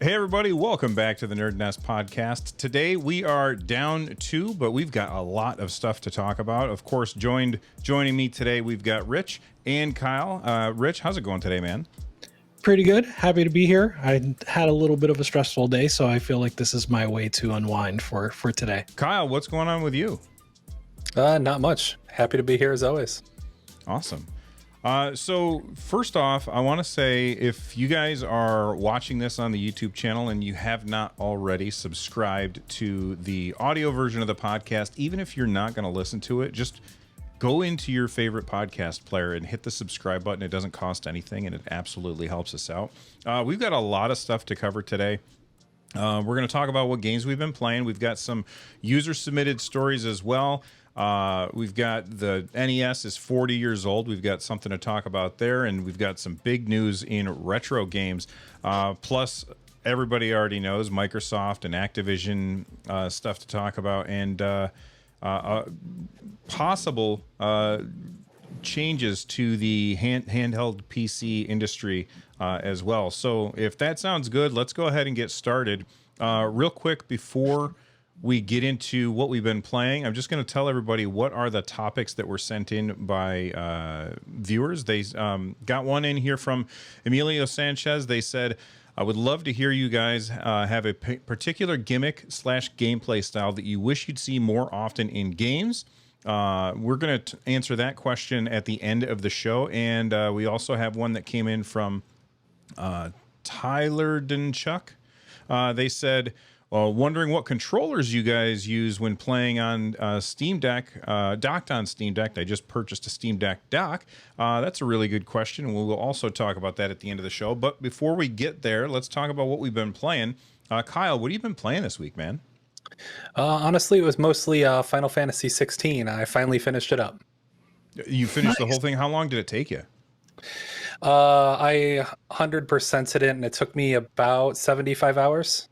Hey everybody, welcome back to the NerdNest podcast. Today we are down 2, but we've got a lot of stuff to talk about. Of course, joining me today, we've got Rich and Kyle. Rich, how's it going today, man? Pretty good. Happy to be here. I had a little bit of a stressful day, so I feel like this is my way to unwind for today. Kyle, what's going on with you? Not much. Happy to be here as always. Awesome. So first off, I want to say if you guys are watching this on the YouTube channel and you have not already subscribed to the audio version of the podcast, even if you're not going to listen to it, just go into your favorite podcast player and hit the subscribe button. It doesn't cost anything and it absolutely helps us out. We've got a lot of stuff to cover today. We're going to talk about what games we've been playing. We've got some user submitted stories as well. We've got the NES is 40 years old. We've got something to talk about there, and we've got some big news in retro games. Plus, everybody already knows Microsoft and Activision stuff to talk about, and possible changes to the handheld PC industry as well. So if that sounds good, let's go ahead and get started. Real quick before we get into what we've been playing, I'm just going to tell everybody what are the topics that were sent in by viewers. They got one in here from Emilio Sanchez. They said, I would love to hear you guys have a particular gimmick / gameplay style that you wish you'd see more often in games. We're going to answer that question at the end of the show. And we also have one that came in from Tyler Denchuk. They said, wondering what controllers you guys use when playing on Steam Deck, docked on Steam Deck. I just purchased a Steam Deck dock. That's a really good question, and we'll also talk about that at the end of the show. But before we get there, let's talk about what we've been playing. Kyle, what have you been playing this week, man? Honestly, it was mostly Final Fantasy 16. I finally finished it up. You finished the whole thing? How long did it take you? I 100%'d it, and it took me about 75 hours.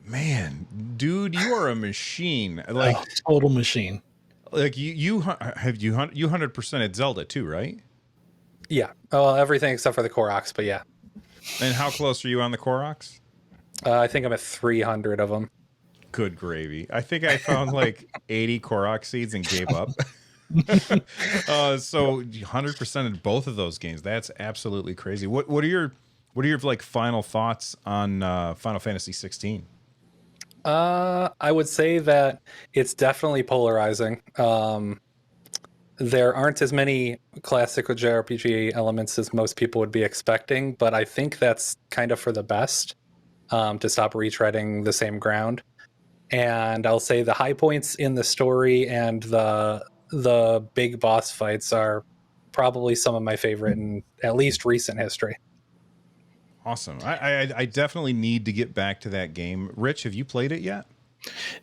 Man, dude, you are a machine. Like Total machine. Like you 100%ed Zelda too, right? Yeah. Well, everything except for the Koroks, but yeah. And how close are you on the Koroks? I think I'm at 300 of them. Good gravy. I think I found like 80 Korok seeds and gave up. So 100% in both of those games. That's absolutely crazy. What are your like final thoughts on Final Fantasy 16? I would say that it's definitely polarizing. There aren't as many classical JRPG elements as most people would be expecting, but I think that's kind of for the best, to stop retreading the same ground. And I'll say the high points in the story and the big boss fights are probably some of my favorite in at least recent history. Awesome. I definitely need to get back to that game. Rich, have you played it yet?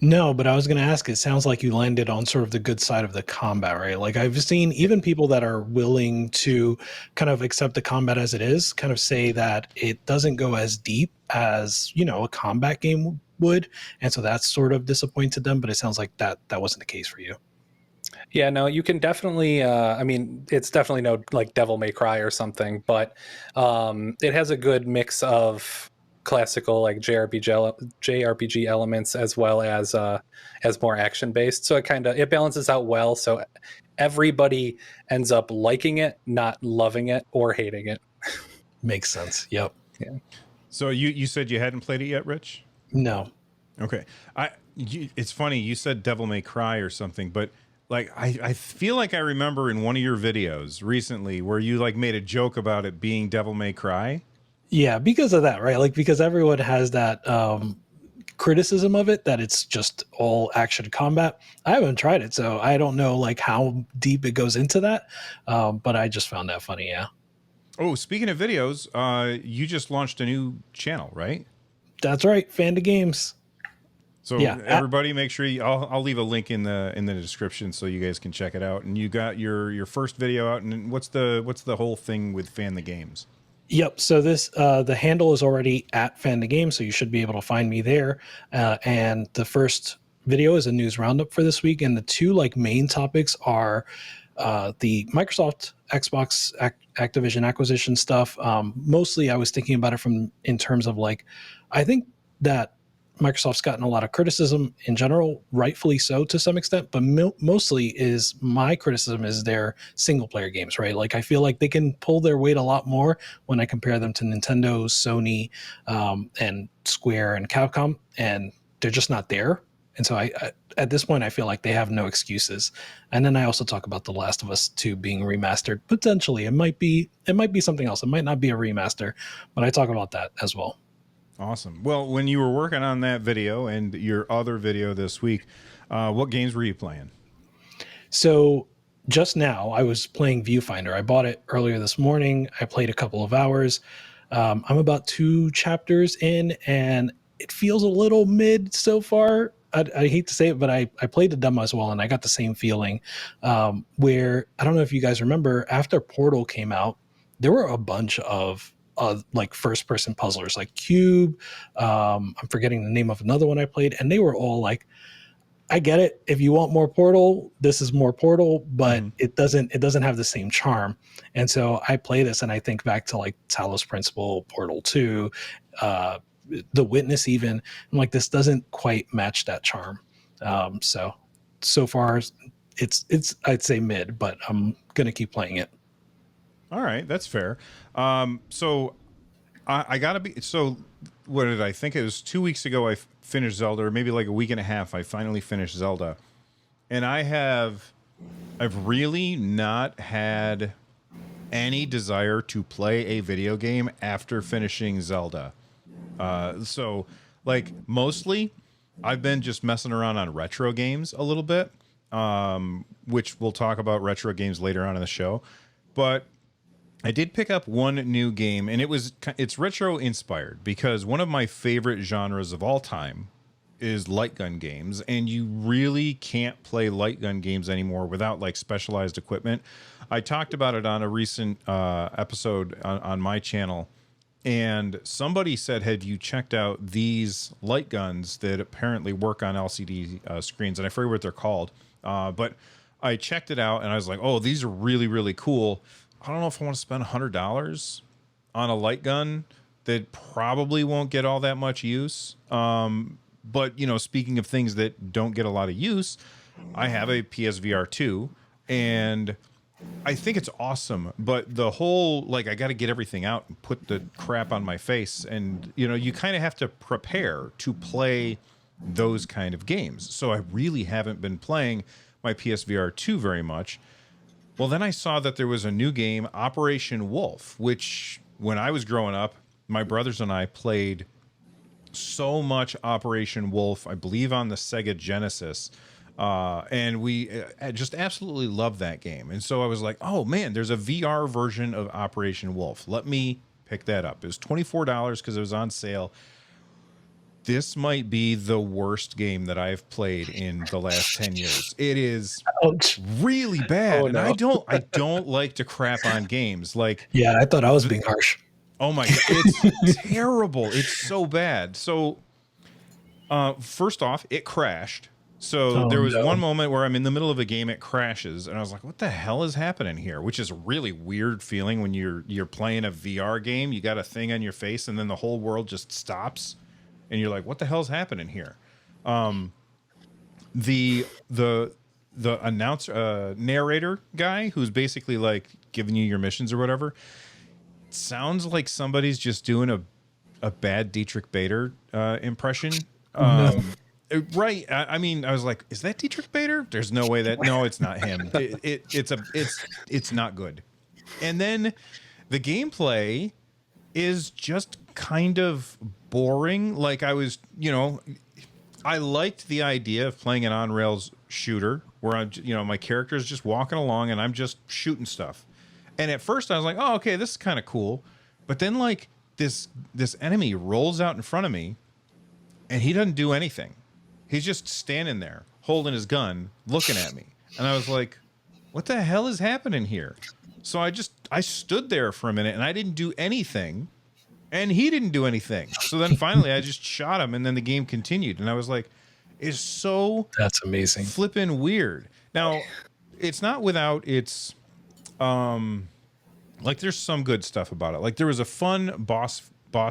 No, but I was going to ask, it sounds like you landed on sort of the good side of the combat, right? Like I've seen even people that are willing to kind of accept the combat as it is, kind of say that it doesn't go as deep as, a combat game would. And so that's sort of disappointed them, but it sounds like that wasn't the case for you. Yeah, no, you can definitely, it's definitely no like Devil May Cry or something, but it has a good mix of classical like JRPG elements as well as more action based. So it balances out well. So everybody ends up liking it, not loving it or hating it. Makes sense. Yep. Yeah. So you said you hadn't played it yet, Rich? No. Okay. It's funny. You said Devil May Cry or something, but like I feel like I remember in one of your videos recently where you like made a joke about it being Devil May Cry. Yeah, because of that, right? Like because everyone has that criticism of it, that it's just all action combat. I haven't tried it, so I don't know like how deep it goes into that. But I just found that funny. Yeah. Oh, speaking of videos, you just launched a new channel, right? That's right, Fanda Games. So yeah, everybody, make sure I'll leave a link in the description so you guys can check it out. And you got your first video out. And what's the whole thing with Fan the Games? Yep. So this the handle is already at Fan the Games, so you should be able to find me there. And the first video is a news roundup for this week, and the two like main topics are the Microsoft Xbox Activision acquisition stuff. Mostly, I was thinking about it in terms of like, I think that Microsoft's gotten a lot of criticism in general, rightfully so to some extent, but mostly is my criticism is their single player games, right? Like I feel like they can pull their weight a lot more when I compare them to Nintendo, Sony, and Square and Capcom, and they're just not there. And so I at this point, I feel like they have no excuses. And then I also talk about The Last of Us 2 being remastered. Potentially, it might be something else. It might not be a remaster, but I talk about that as well. Awesome. Well, when you were working on that video and your other video this week, what games were you playing? So just now I was playing Viewfinder. I bought it earlier this morning. I played a couple of hours. I'm about 2 chapters in, and it feels a little mid so far. I hate to say it, but I played the demo as well, and I got the same feeling where, I don't know if you guys remember, after Portal came out, there were a bunch of like first person puzzlers like Cube. I'm forgetting the name of another one I played, and they were all like, I get it. If you want more Portal, this is more Portal, but it doesn't have the same charm. And so I play this and I think back to like Talos Principle, Portal 2, The Witness even. I'm like, this doesn't quite match that charm. So far it's I'd say mid, but I'm gonna keep playing it. All right, that's fair. So I gotta be. So what did I think? It was 2 weeks ago. I finished Zelda, or maybe like a week and a half. I finally finished Zelda, and I've really not had any desire to play a video game after finishing Zelda. So like mostly, I've been just messing around on retro games a little bit, which we'll talk about retro games later on in the show, but I did pick up one new game, and it's retro inspired because one of my favorite genres of all time is light gun games, and you really can't play light gun games anymore without like specialized equipment. I talked about it on a recent episode on my channel, and somebody said, have you checked out these light guns that apparently work on LCD screens? And I forget what they're called, but I checked it out, and I was like, oh, these are really, really cool. I don't know if I want to spend $100 on a light gun that probably won't get all that much use. But, you know, speaking of things that don't get a lot of use, I have a PSVR 2, and I think it's awesome. But the whole, like, I got to get everything out and put the crap on my face. And, you know, you kind of have to prepare to play those kind of games. So I really haven't been playing my PSVR 2 very much. Well, then I saw that there was a new game, Operation Wolf, which when I was growing up, my brothers and I played so much Operation Wolf, I believe on the Sega Genesis. And we just absolutely loved that game. And so I was like, oh man, there's a VR version of Operation Wolf. Let me pick that up. It was $24 because it was on sale. This might be the worst game that I've played in the last 10 years. It is really bad. Oh, and no. I don't like to crap on games. Like, Yeah, I thought I was being harsh. oh my God, it's terrible. It's so bad. So, first off, it crashed. So there was one moment where I'm in the middle of a game, it crashes, and I was like, what the hell is happening here? Which is a really weird feeling when you're playing a VR game. You got a thing on your face, and then the whole world just stops. And you're like, what the hell's happening here? The announcer, narrator guy who's basically like giving you your missions or whatever, sounds like somebody's just doing a bad Dietrich Bader impression. Right. I mean, I was like, is that Dietrich Bader? There's no way that. No, it's not him. It's not good. And then the gameplay is just kind of boring. Like I was, you know, I liked the idea of playing an on-rails shooter where I'm, you know, my character is just walking along and I'm just shooting stuff. And at first I was like, oh, okay, this is kind of cool. But then like this enemy rolls out in front of me and he doesn't do anything. He's just standing there holding his gun, looking at me. And I was like, what the hell is happening here? So I stood there for a minute and I didn't do anything. And he didn't do anything. So then finally I just shot him and then the game continued. And I was like, it's so That's amazing. flippin' weird. Now, it's not without its Like there's some good stuff about it. Like there was a fun boss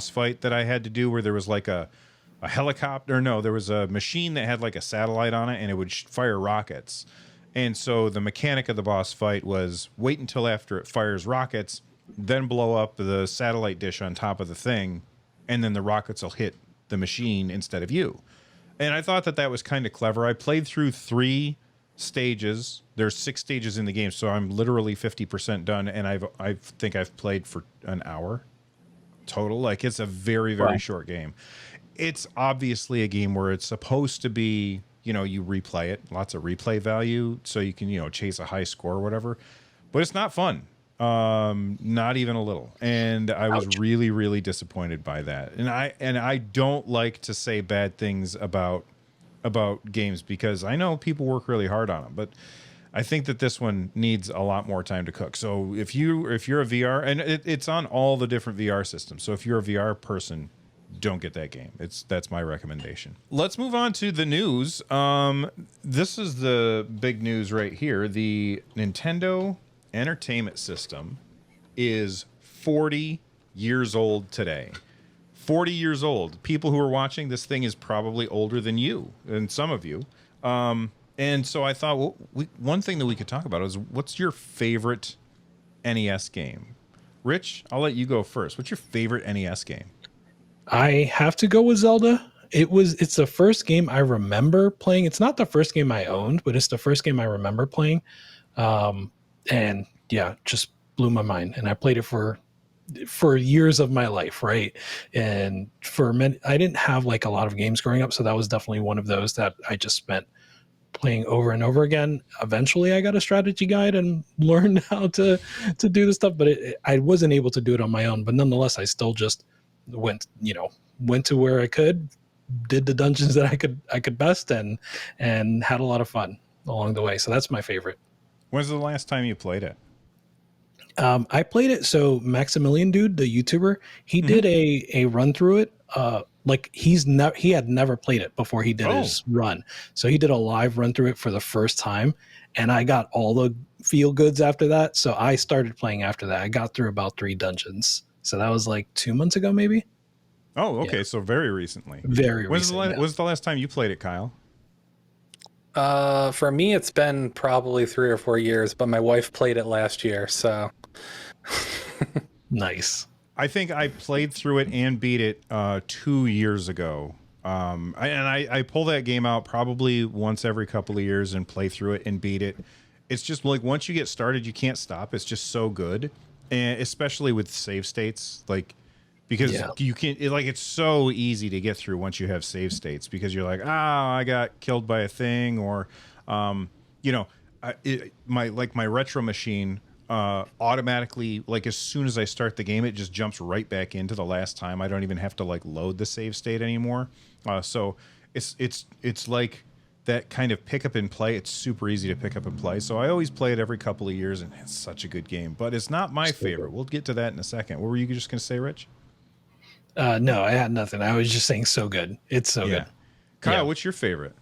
fight that I had to do where there was like a helicopter. No, there was a machine that had like a satellite on it, and it would fire rockets. And so the mechanic of the boss fight was wait until after it fires rockets, then blow up the satellite dish on top of the thing, and then the rockets will hit the machine instead of you. And I thought that that was kind of clever. I played through 3 stages. There's 6 stages in the game, so I'm literally 50% done, and I think I've played for an hour total. Like it's a very, very short game. It's obviously a game where it's supposed to be, you know, you replay it, lots of replay value, so you can, you know, chase a high score or whatever. But it's not fun. Not even a little. And I was really, really disappointed by that. And I don't like to say bad things about games because I know people work really hard on them, but I think that this one needs a lot more time to cook. So if you're a VR, and it's on all the different VR systems, so if you're a VR person, don't get that game. That's my recommendation. Let's move on to the news. This is the big news right here. The Nintendo Entertainment System is 40 years old today. 40 years old. People who are watching this thing is probably older than you and some of you. And so I thought, well, one thing that we could talk about is what's your favorite NES game? Rich, I'll let you go first. What's your favorite NES game? I have to go with Zelda. It's the first game I remember playing. It's not the first game I owned, but it's the first game I remember playing. And yeah, just blew my mind. And I played it for years of my life, right? And for many, I didn't have like a lot of games growing up, so that was definitely one of those that I just spent playing over and over again. Eventually I got a strategy guide and learned how to do this stuff, but I wasn't able to do it on my own. But nonetheless, I still just went to where I could, did the dungeons that I could best, and had a lot of fun along the way. So that's my favorite. When's the last time you played it? I played it. So Maximilian Dude, the YouTuber, he did a run through it. Like he had never played it before he did his run. So he did a live run through it for the first time, and I got all the feel goods after that. So I started playing after that. I got through about 3 dungeons. So that was like 2 months ago, maybe. Oh, okay. Yeah. So very recently. Very recently. When's the last time you played it, Kyle? For me, it's been probably 3 or 4 years, but my wife played it last year, so. Nice. I think I played through it and beat it 2 years ago. I pull that game out probably once every couple of years and play through it and beat it. It's just like once you get started, you can't stop. It's just so good, and especially with save states, like because you can't. It's so easy to get through once you have save states because you're like, I got killed by a thing, or my retro machine. Automatically, like as soon as I start the game, it just jumps right back into the last time. I don't even have to like load the save state anymore. So it's like that kind of pick up and play. It's super easy to pick up and play. So I always play it every couple of years, and it's such a good game. But it's not my favorite. We'll get to that in a second. What were you just going to say, Rich? No, I had nothing. I was just saying so good. It's so good. Kyle, what's your favorite?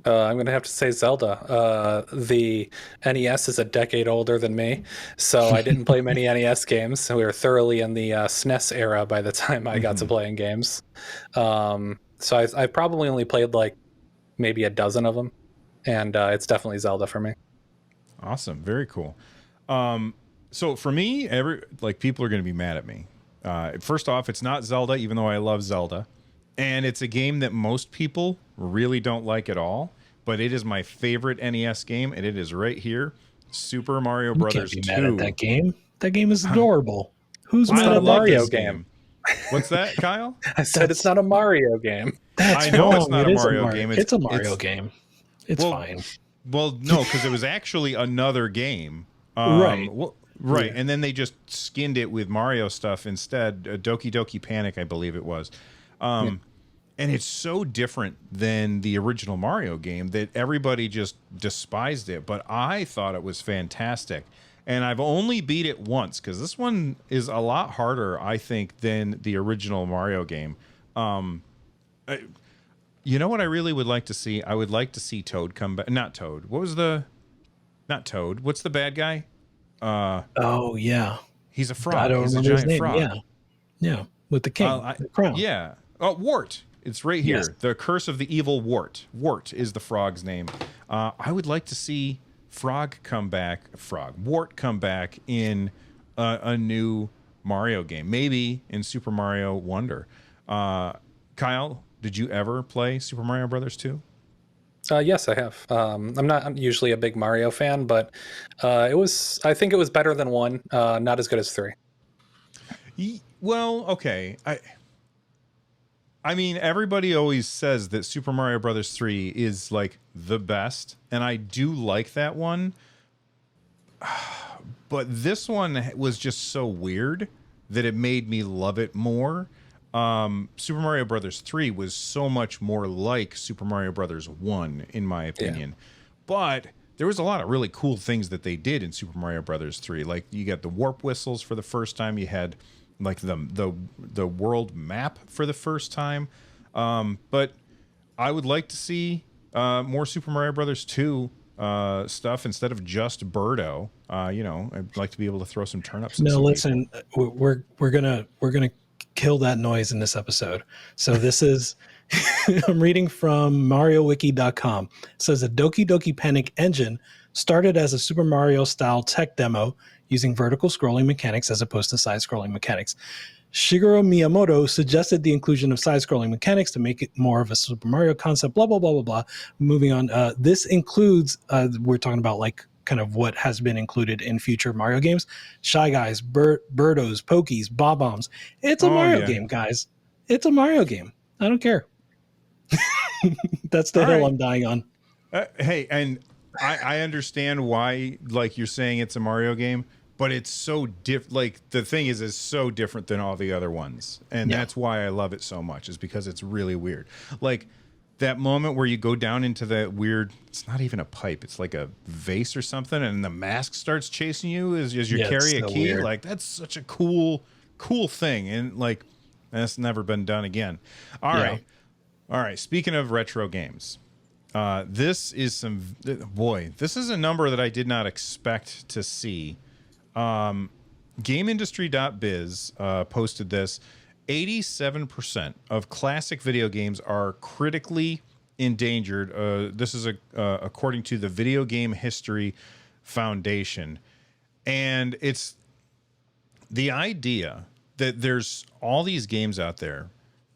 I'm going to have to say Zelda. The NES is a decade older than me, so I didn't play many NES games. We were thoroughly in the SNES era by the time I got to playing games. So I probably only played like maybe a dozen of them, and it's definitely Zelda for me. Awesome. Very cool. So for me, people are going to be mad at me. First off, it's not Zelda, even though I love Zelda. And it's a game that most people really don't like at all, but it is my favorite NES game, and it is right here, Super Mario Brothers 2. Mad at that game. That game is adorable. Who's mad at a Mario game? What's that, Kyle? I said it's not a Mario game. That's I know wrong. it's not a Mario game. It's a Mario game. It's fine. Well, no, because it was actually another game. Right. Right, and then they just skinned it with Mario stuff instead. Doki Doki Panic, I believe it was. And it's so different than the original Mario game that everybody just despised it. But I thought it was fantastic. And I've only beat it once because this one is a lot harder, I think, than the original Mario game. You know what I really would like to see? I would like to see Toad come back. Not Toad. Not Toad. What's the bad guy? Oh yeah, He's a I frog. don't He's a remember his giant name. frog. Yeah, yeah, with the king, the crown. Yeah. Oh, Wart. It's right Yes. here. The Curse of the Evil Wart. Wart is the frog's name. I would like to see Wart come back in a new Mario game. Maybe in Super Mario Wonder. Kyle, did you ever play Super Mario Brothers 2? Yes, I have. I'm usually a big Mario fan, but I think it was better than 1, not as good as 3. Well, okay. I mean, everybody always says that Super Mario Brothers 3 is like the best, and I do like that one. But this one was just so weird that it made me love it more. Super Mario Brothers 3 was so much more like Super Mario Brothers 1, in my opinion. Yeah. But there was a lot of really cool things that they did in Super Mario Brothers 3. Like, you got the warp whistles for the first time. You had like the world map for the first time. But I would like to see more Super Mario Brothers 2 stuff instead of just Birdo. I'd like to be able to throw some turnips. No, listen, we're gonna kill that noise in this episode. So this is I'm reading from MarioWiki.com. It says a Doki Doki Panic engine started as a Super Mario style tech demo using vertical scrolling mechanics as opposed to side scrolling mechanics. Shigeru Miyamoto suggested the inclusion of side-scrolling mechanics to make it more of a Super Mario concept, blah, blah, blah, blah, blah. Moving on. This includes, we're talking about like kind of what has been included in future Mario games. Shy Guys, Birdos, Pokies, Bob-Ombs. It's a Mario game, guys. It's a Mario game. I don't care. That's the hill I'm dying on. Hey, and I understand why, like, you're saying it's a Mario game, but it's so different. Like, the thing is, it's so different than all the other ones, and that's why I love it so much. Is because it's really weird. Like that moment where you go down into that weird. It's not even a pipe. It's like a vase or something, and the mask starts chasing you as you carry a key. Weird. Like, that's such a cool thing, and like that's never been done again. All right. Speaking of retro games. This is this is a number that I did not expect to see. GameIndustry.biz posted this. 87% of classic video games are critically endangered. This is according to the Video Game History Foundation. And it's the idea that there's all these games out there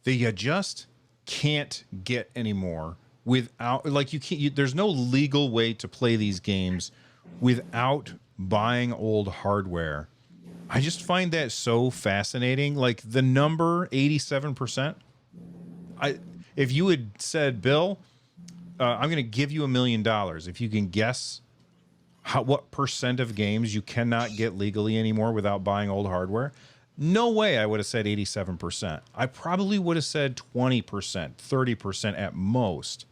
that you just can't get anymore without, like, you can't, there's no legal way to play these games without buying old hardware. I just find that so fascinating. Like the number 87%. If you had said, Bill, I'm going to give you $1 million if you can guess what percent of games you cannot get legally anymore without buying old hardware, no way I would have said 87%. I probably would have said 20%, 30% at most.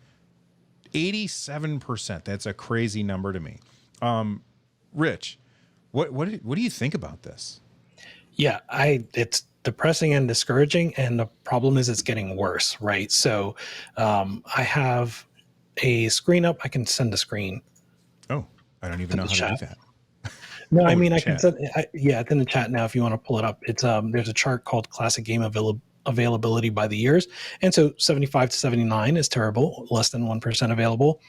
87%. That's a crazy number to me. Rich, what do you think about this? Yeah, it's depressing and discouraging, and the problem is it's getting worse, right? So I have a screen up. I can send a screen. Oh, I don't even know how to do that. No, I mean, I can send. It's in the chat now if you want to pull it up. It's there's a chart called classic game availability by the years, and so 75 to 79 is terrible, less than 1% available.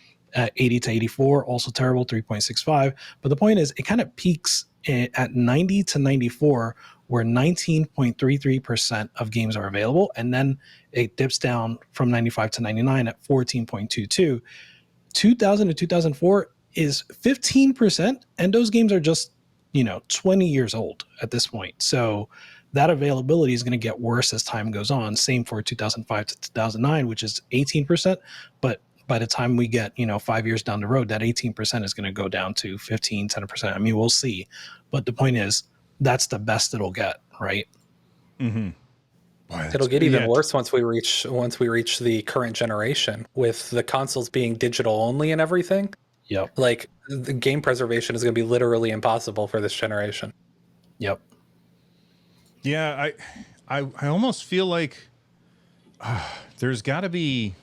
80 to 84 also terrible, 3.65. But the point is, it kind of peaks at 90 to 94, where 19.33% of games are available, and then it dips down from 95 to 99 at 14.22. 2000 to 2004 is 15%, and those games are just 20 years old at this point. So that availability is going to get worse as time goes on. Same for 2005 to 2009, which is 18%. But by the time we get 5 years down the road, that 18% is going to go down to 15, 10%. I mean, we'll see. But the point is, that's the best it'll get, right? Mm-hmm. Boy, it'll get even worse once we reach the current generation with the consoles being digital only and everything. Yep. Like, the game preservation is going to be literally impossible for this generation. Yep. Yeah, I almost feel like there's got to be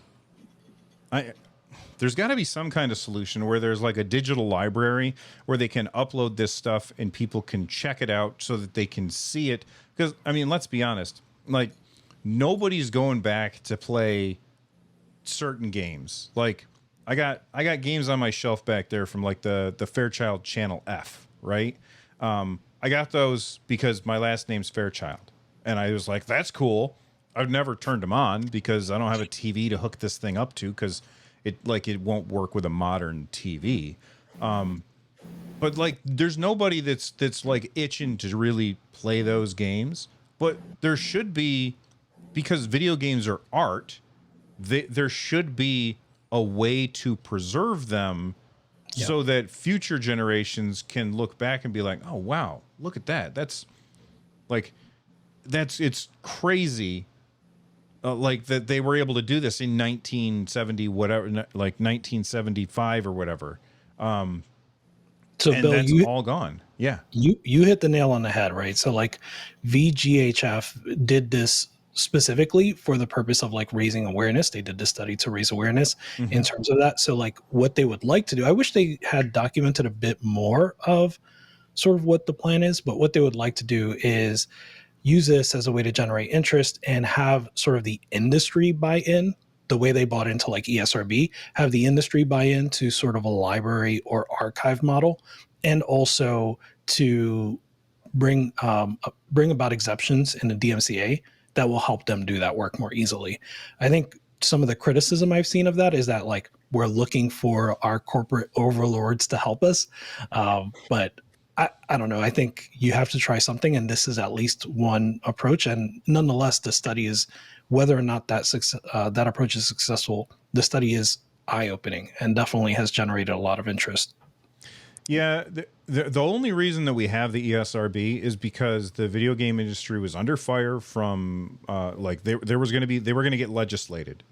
there's got to be some kind of solution where there's like a digital library where they can upload this stuff and people can check it out so that they can see it. Because I mean, let's be honest, like nobody's going back to play certain games. Like I got games on my shelf back there from like the Fairchild Channel F, right? I got those because my last name's Fairchild, and I was like, that's cool. I've never turned them on because I don't have a TV to hook this thing up to because it won't work with a modern TV. But like, there's nobody that's like itching to really play those games. But there should be, because video games are art. There should be a way to preserve them so that future generations can look back and be like, oh, wow, look at that. It's crazy. Like that they were able to do this in 1970, whatever, like 1975 or whatever. So and Bill, that's all gone. Yeah. You hit the nail on the head, right? So like VGHF did this specifically for the purpose of like raising awareness. They did this study to raise awareness in terms of that. So like what they would like to do, I wish they had documented a bit more of sort of what the plan is, but what they would like to do is use this as a way to generate interest and have sort of the industry buy in the way they bought into like ESRB, have the industry buy in to sort of a library or archive model, and also to bring about exceptions in the DMCA that will help them do that work more easily. I think some of the criticism I've seen of that is that like we're looking for our corporate overlords to help us, but I don't know. I think you have to try something, and this is at least one approach. And nonetheless, the study is whether or not that approach is successful. The study is eye-opening and definitely has generated a lot of interest. Yeah, the only reason that we have the ESRB is because the video game industry was under fire from they were going to get legislated,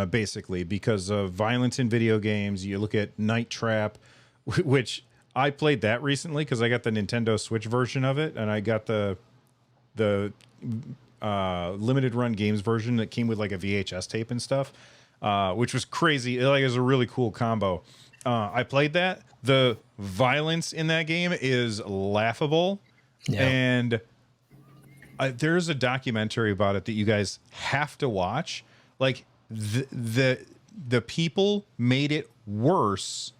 basically because of violence in video games. You look at Night Trap, which I played that recently because I got the Nintendo Switch version of it, and I got the limited run games version that came with like a VHS tape and stuff, which was crazy. Like, it was a really cool combo. I played that. The violence in that game is laughable, and there's a documentary about it that you guys have to watch. Like the people made it worse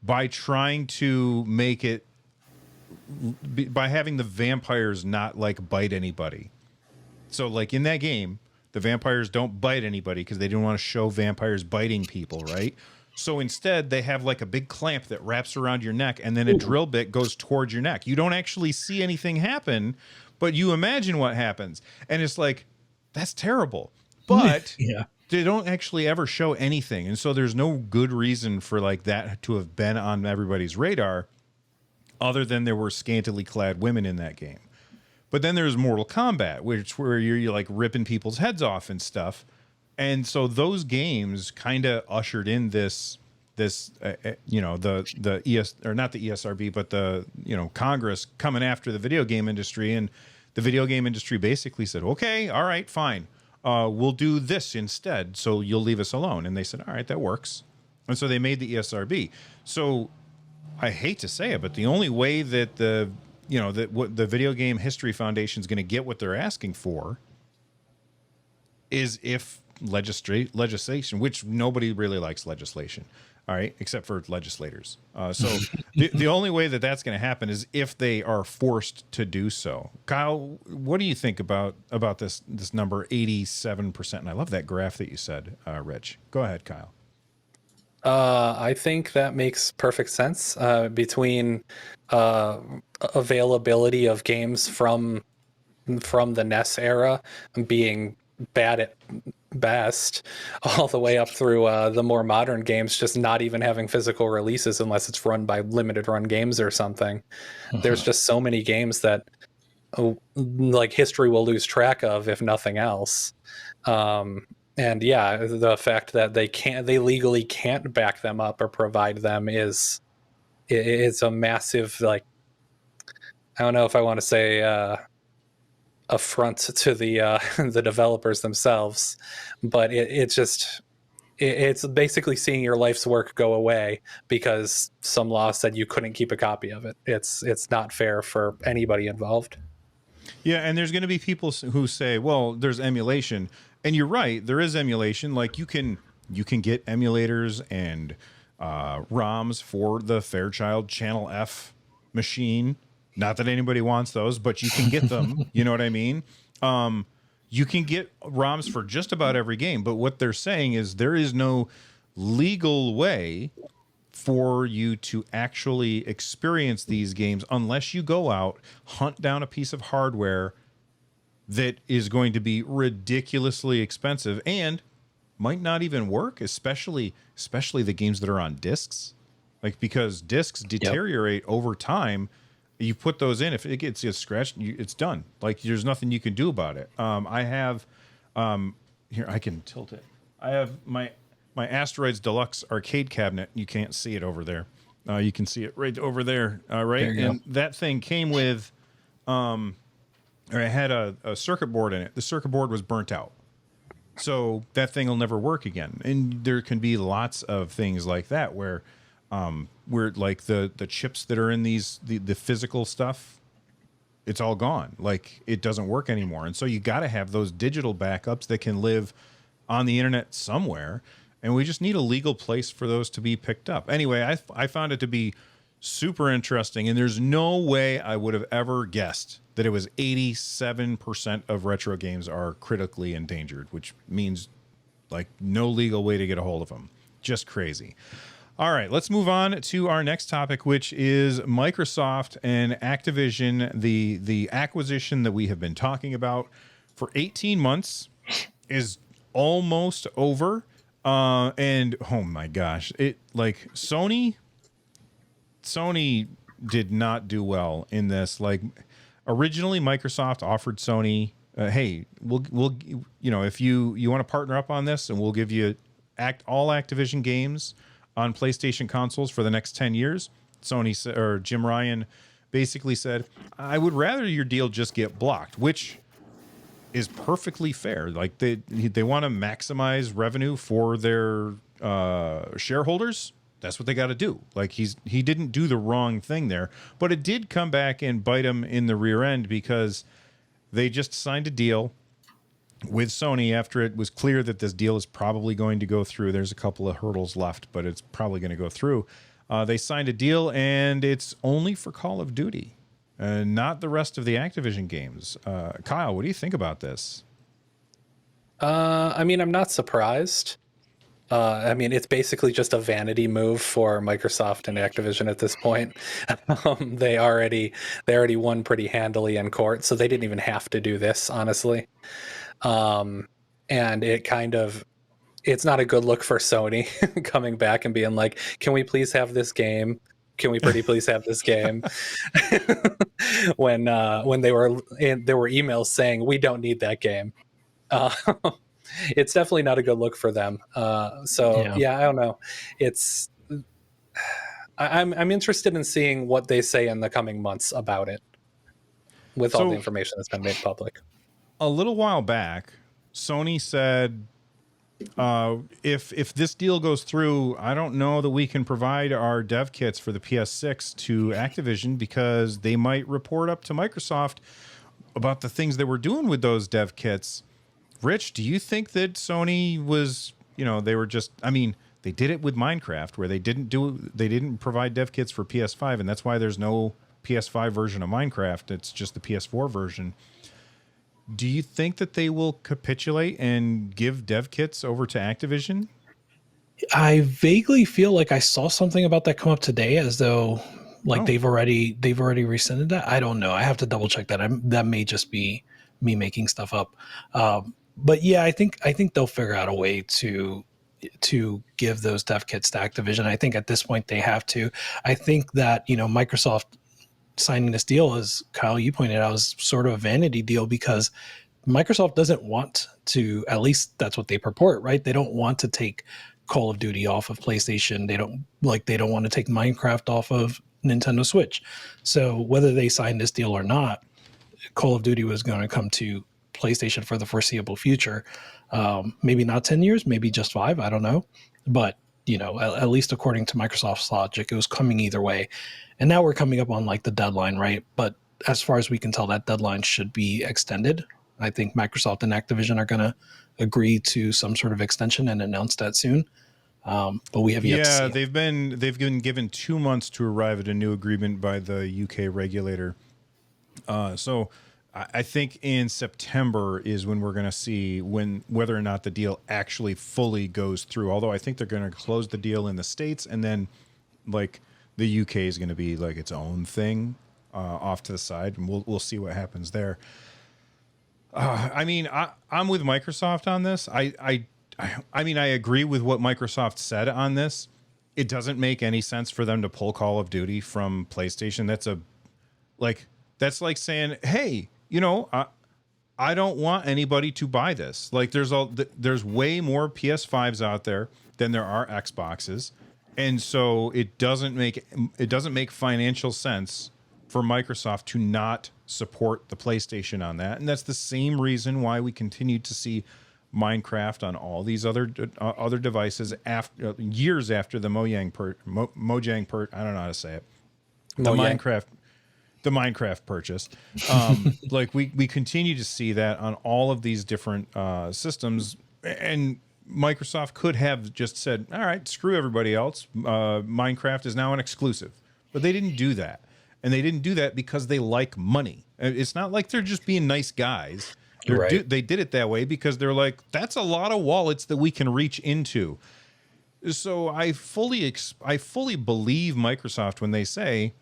by trying to make it by having the vampires not like bite anybody. So like in that game, the vampires don't bite anybody because they didn't want to show vampires biting people, right? So instead they have like a big clamp that wraps around your neck, and then a drill bit goes towards your neck. You don't actually see anything happen, but you imagine what happens. And it's like, that's terrible. But they don't actually ever show anything. And so there's no good reason for like that to have been on everybody's radar other than there were scantily clad women in that game. But then there's Mortal Kombat, where you're like ripping people's heads off and stuff. And so those games kind of ushered in this the ES, or not the ESRB, but the, Congress coming after the video game industry. And the video game industry basically said, okay, all right, fine. We'll do this instead, so you'll leave us alone. And they said, all right, that works. And so they made the ESRB. So I hate to say it, but the only way that the Video Game History Foundation is going to get what they're asking for is if legislation, which nobody really likes legislation, all right, except for legislators. So the only way that that's going to happen is if they are forced to do so. Kyle, what do you think about this number 87%? And I love that graph that you said, Rich. Go ahead, Kyle. I think that makes perfect sense between availability of games from the NES era being bad at best, all the way up through the more modern games just not even having physical releases unless it's run by limited run games or something. There's just so many games that like history will lose track of, if nothing else. And yeah, the fact that they legally can't back them up or provide them it's a massive, like, I don't know if I want to say affront to the the developers themselves, but it's just, it's basically seeing your life's work go away because some law said you couldn't keep a copy of it. It's not fair for anybody involved. Yeah, and there's going to be people who say, "Well, there's emulation," and you're right. There is emulation. Like you can get emulators and ROMs for the Fairchild Channel F machine. Not that anybody wants those, but you can get them. You know what I mean? You can get ROMs for just about every game. But what they're saying is there is no legal way for you to actually experience these games unless you go out, hunt down a piece of hardware that is going to be ridiculously expensive and might not even work, especially the games that are on discs. Like, because discs deteriorate over time. You put those in, if it gets scratched, it's done. Like, there's nothing you can do about it. I have here, I can tilt it. I have my Asteroids Deluxe arcade cabinet. You can't see it over there. You can see it right over there, right? There you And that thing came with, or it had a circuit board in it. The circuit board was burnt out. So that thing will never work again. And there can be lots of things like that where like the chips that are in the physical stuff, it's all gone. Like, it doesn't work anymore. And so you got to have those digital backups that can live on the internet somewhere. And we just need a legal place for those to be picked up. Anyway, I found it to be super interesting. And there's no way I would have ever guessed that it was 87% of retro games are critically endangered, which means like no legal way to get a hold of them. Just crazy. All right, let's move on to our next topic, which is Microsoft and Activision, the acquisition that we have been talking about for 18 months is almost over. And oh my gosh, Sony did not do well in this. Like, originally Microsoft offered Sony, hey, we'll if you want to partner up on this, and we'll give you all Activision games on PlayStation consoles for the next 10 years. Jim Ryan basically said, I would rather your deal just get blocked, which is perfectly fair. Like, they want to maximize revenue for their shareholders. That's what they got to do. Like, he didn't do the wrong thing there, but it did come back and bite him in the rear end because they just signed a deal with Sony after it was clear that this deal is probably going to go through. There's a couple of hurdles left, but it's probably going to go through. They signed a deal, and it's only for Call of Duty, not the rest of the Activision games. Kyle, what do you think about this? I mean, I'm not surprised. I mean, it's basically just a vanity move for Microsoft and Activision at this point. They already won pretty handily in court, so they didn't even have to do this, honestly. And it's not a good look for Sony coming back and being like, can we please have this game? Can we please have this game? when there were emails saying we don't need that game. It's definitely not a good look for them. Yeah, I don't know. I'm interested in seeing what they say in the coming months about it with all the information that's been made public. A little while back, Sony said, if this deal goes through, I don't know that we can provide our dev kits for the PS6 to Activision because they might report up to Microsoft about the things that we're doing with those dev kits. Rich, do you think that Sony was, they were just, I mean, they did it with Minecraft where they didn't provide dev kits for PS5, and that's why there's no PS5 version of Minecraft. It's just the PS4 version. Do you think that they will capitulate and give dev kits over to Activision? I vaguely feel like I saw something about that come up today, as though they've already rescinded that. I don't know. I have to double check that. That may just be me making stuff up. But yeah, I think they'll figure out a way to give those dev kits to Activision. I think at this point they have to. I think that Microsoft signing this deal, as Kyle, you pointed out, is sort of a vanity deal because Microsoft doesn't want to, at least that's what they purport, right? They don't want to take Call of Duty off of PlayStation. They don't want to take Minecraft off of Nintendo Switch. So whether they sign this deal or not, Call of Duty was going to come to PlayStation for the foreseeable future. Maybe not 10 years, maybe just 5, I don't know. But, at least according to Microsoft's logic, it was coming either way. And now we're coming up on like the deadline, right? But as far as we can tell, that deadline should be extended. I think Microsoft and Activision are going to agree to some sort of extension and announce that soon. But we have yet to see. Yeah, they've been given 2 months to arrive at a new agreement by the UK regulator. So I think in September is when we're going to see whether or not the deal actually fully goes through. Although I think they're going to close the deal in the States, and then like the UK is going to be like its own thing off to the side, and we'll see what happens there. I mean, I'm with Microsoft on this. I mean, I agree with what Microsoft said on this. It doesn't make any sense for them to pull Call of Duty from PlayStation. That's like saying, hey, I don't want anybody to buy this. Like there's way more PS5s out there than there are Xboxes. And so it doesn't make financial sense for Microsoft to not support the PlayStation on that. And that's the same reason why we continue to see Minecraft on all these other devices years after the Mojang I don't know how to say it. The Minecraft purchase. Like we continue to see that on all of these different systems, and Microsoft could have just said, all right, screw everybody else. Minecraft is now an exclusive, but they didn't do that. And they didn't do that because they like money. It's not like they're just being nice guys. Right. They did it that way because they're like, that's a lot of wallets that we can reach into. So I fully believe Microsoft when they say,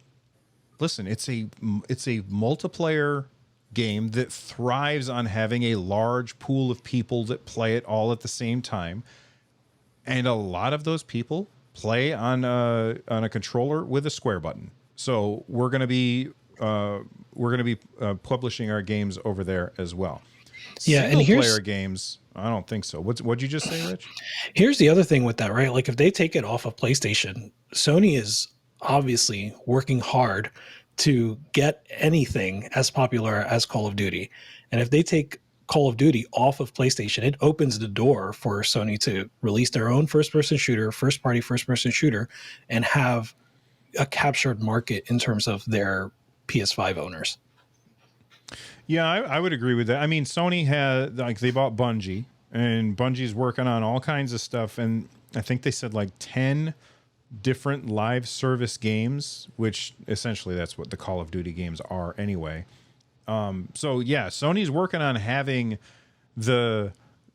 listen, it's a multiplayer game that thrives on having a large pool of people that play it all at the same time, and a lot of those people play on a controller with a square button. So we're going to be publishing our games over there as well. Yeah, and player games, I don't think so. What'd you just say, Rich? Here's the other thing with that, right? Like if they take it off of PlayStation, Sony is obviously working hard to get anything as popular as Call of Duty. And if they take Call of Duty off of PlayStation, it opens the door for Sony to release their own first-person shooter, and have a captured market in terms of their PS5 owners. Yeah, I would agree with that. I mean, Sony they bought Bungie, and Bungie's working on all kinds of stuff, and I think they said like 10 different live service games, which essentially that's what the Call of Duty games are anyway. So yeah, Sony's working on having the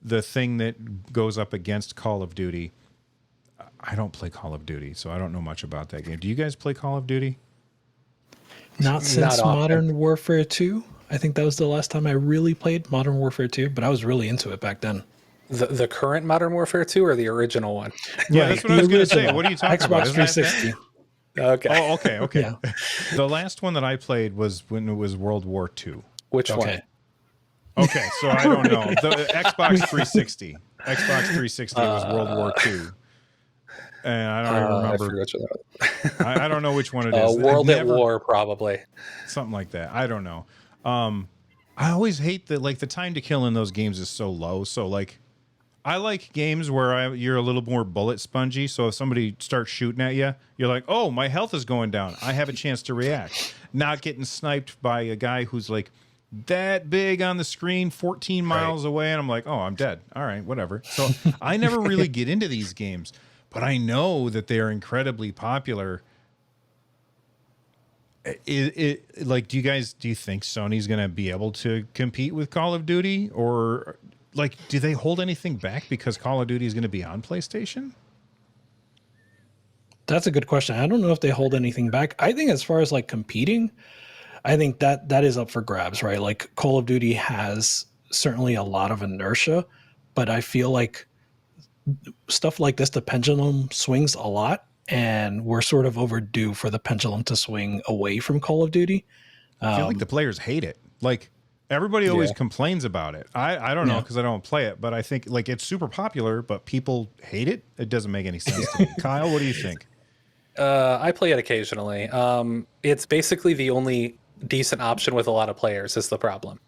thing that goes up against Call of Duty. I don't play Call of Duty, so I don't know much about that game. Do you guys play Call of Duty? Not since Modern Warfare 2. I think that was the last time I really played Modern Warfare 2, but I was really into it back then. The current Modern Warfare 2 or the original one? Yeah, that's what I was going to say. What are you talking about? Xbox 360. Okay. Oh, okay. Yeah. The last one that I played was when it was World War II. Which one? Okay, so I don't know. The Xbox 360. Xbox 360 was World War II. And I don't even remember. I don't know which one it is. World at War, probably. Something like that. I don't know. I always hate that, like, the time to kill in those games is so low. So, like, I like games where you're a little more bullet spongy. So if somebody starts shooting at you, you're like, oh, my health is going down. I have a chance to react. Not getting sniped by a guy who's like that big on the screen, 14 miles away. And I'm like, oh, I'm dead. All right, whatever. So I never really get into these games, but I know that they are incredibly popular. Like, do you think Sony's going to be able to compete with Call of Duty, or like, do they hold anything back because Call of Duty is going to be on PlayStation? That's a good question. I don't know if they hold anything back. I think as far as like competing, I think that is up for grabs, right? Like Call of Duty has certainly a lot of inertia, but I feel like stuff like this, the pendulum swings a lot, and we're sort of overdue for the pendulum to swing away from Call of Duty. I feel like the players hate it. Like, everybody always complains about it. I don't know because I don't play it, but I think like it's super popular, but people hate it. It doesn't make any sense to me. Kyle, what do you think? I play it occasionally. It's basically the only decent option with a lot of players is the problem.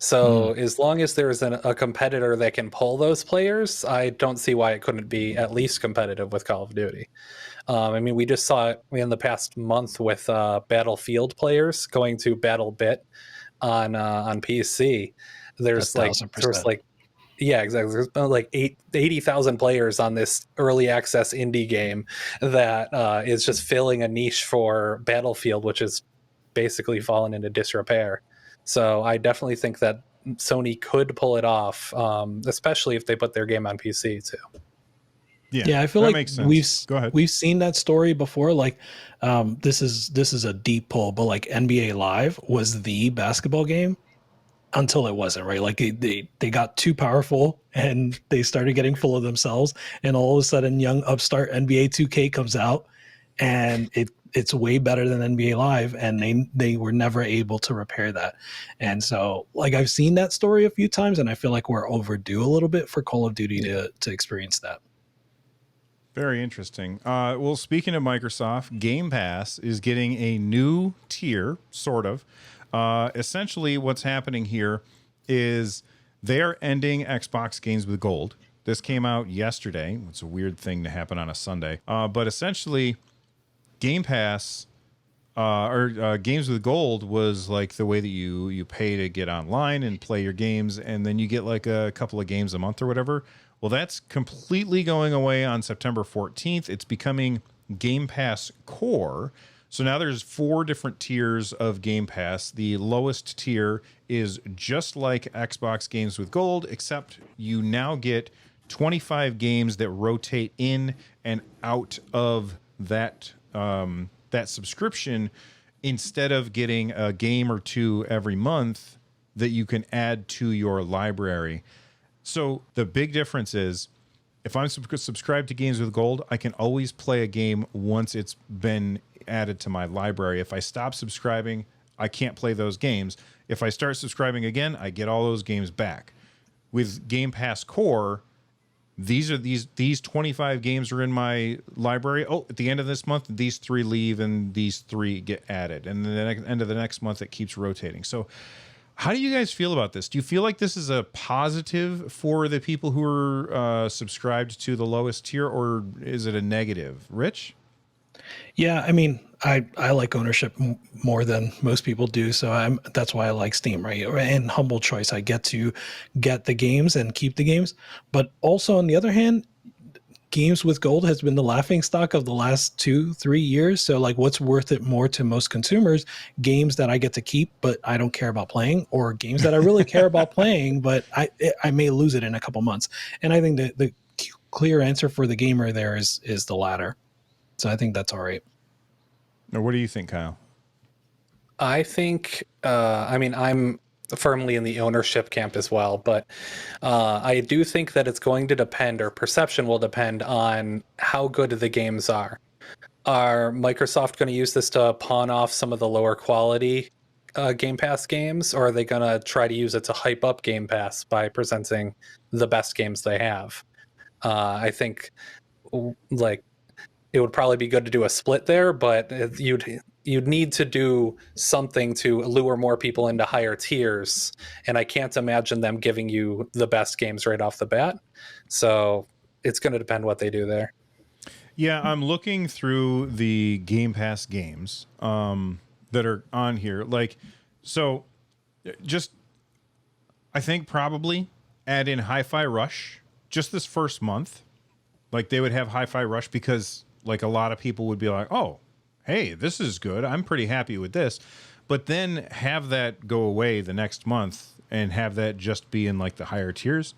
So as long as there's a competitor that can pull those players, I don't see why it couldn't be at least competitive with Call of Duty. I mean, we just saw it in the past month with Battlefield players going to BattleBit on PC. There's like 1,000%. yeah, exactly. There's about like 80,000 players on this early access indie game that is just filling a niche for Battlefield, which is basically fallen into disrepair. So I definitely think that Sony could pull it off, especially if they put their game on PC too. Yeah, I feel that like makes sense. Go ahead. we've seen that story before. Like, this is a deep pull, but like NBA Live was the basketball game until it wasn't, right? Like they got too powerful and they started getting full of themselves, and all of a sudden, young upstart NBA 2K comes out, and it's way better than NBA Live, and they were never able to repair that. And so, like, I've seen that story a few times, and I feel like we're overdue a little bit for Call of Duty to experience that. Very interesting. Well, speaking of Microsoft, Game Pass is getting a new tier, sort of. Essentially, what's happening here is they are ending Xbox Games with Gold. This came out yesterday. It's a weird thing to happen on a Sunday. But essentially, Game Pass or Games with Gold was like the way that you pay to get online and play your games, and then you get like a couple of games a month or whatever. Well, that's completely going away on September 14th. It's becoming Game Pass Core. So now there's 4 different tiers of Game Pass. The lowest tier is just like Xbox Games with Gold, except you now get 25 games that rotate in and out of that that subscription, instead of getting a game or 2 every month that you can add to your library. So the big difference is, if I'm subscribed to Games with Gold, I can always play a game once it's been added to my library. If I stop subscribing, I can't play those games. If I start subscribing again, I get all those games back. With Game Pass Core, these 25 games are in my library. Oh, at the end of this month, these 3 leave and these 3 get added. And then at the end of the next month, it keeps rotating. So how do you guys feel about this? Do you feel like this is a positive for the people who are subscribed to the lowest tier, or is it a negative? Rich? Yeah, I mean, I like ownership more than most people do, so that's why I like Steam, right? And humble choice, I get to get the games and keep the games. But also, on the other hand, Games with Gold has been the laughing stock of the last 2-3 years. So, like, what's worth it more to most consumers? Games that I get to keep, but I don't care about playing, or games that I really care about playing, but I may lose it in a couple months. And I think the clear answer for the gamer there is the latter. So I think that's all right. Now, what do you think, Kyle? I think, I mean, I'm firmly in the ownership camp as well, but I do think that it's going to depend, or perception will depend on how good the games are. Are Microsoft going to use this to pawn off some of the lower quality Game Pass games, or are they going to try to use it to hype up Game Pass by presenting the best games they have? I think, like, it would probably be good to do a split there, but you'd need to do something to lure more people into higher tiers, and I can't imagine them giving you the best games right off the bat. So it's going to depend what they do there. Yeah, I'm looking through the Game Pass games that are on here. Like, so just, I think probably add in Hi-Fi Rush just this first month. Like, they would have Hi-Fi Rush because, like, a lot of people would be like, oh, hey, this is good. I'm pretty happy with this. But then have that go away the next month and have that just be in, like, the higher tiers.